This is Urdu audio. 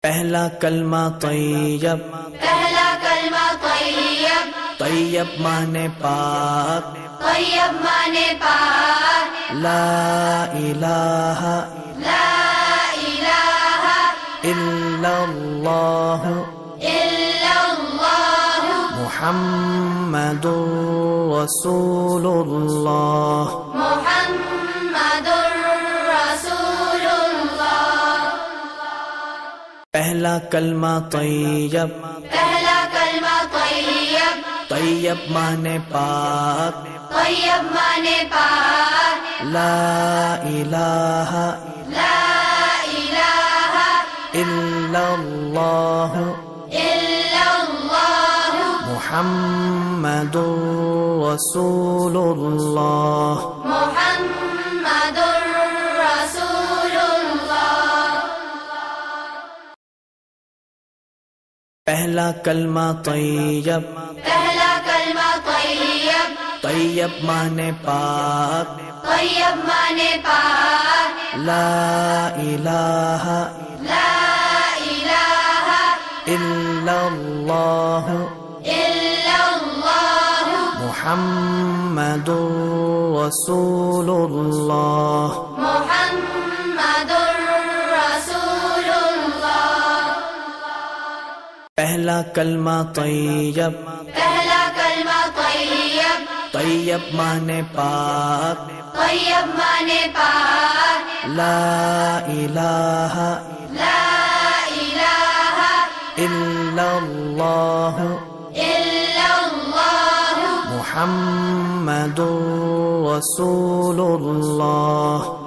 پہلا کلمہ طیب، پہلا کلمہ طیب، طیب مانے پاک، طیب مانے پاک، لا الہ لا الہ الا اللہ الا اللہ محمد رسول اللہ۔ محمد رسول اللہ۔ پہلا کلمہ طیب، پہلا کلمہ طیب، طیب مانے پاک، طیب مانے پاک، لا الہ لا الہ الا اللہ الا اللہ محمد رسول اللہ۔ محمد رسول اللہ۔ پہلا کلمہ طیب، پہلا کلمہ طیب، طیب مانے پاک، طیب مانے پاک، لا الہ لا الہ الا اللہ الا اللہ محمد رسول اللہ۔ محمد رسول اللہ۔ پہلا کلمہ طیب، پہلا کلمہ طیب، طیب مانے پاک، طیب مانے پاک، لا الہ لا الہ الا اللہ الا اللہ محمد رسول اللہ۔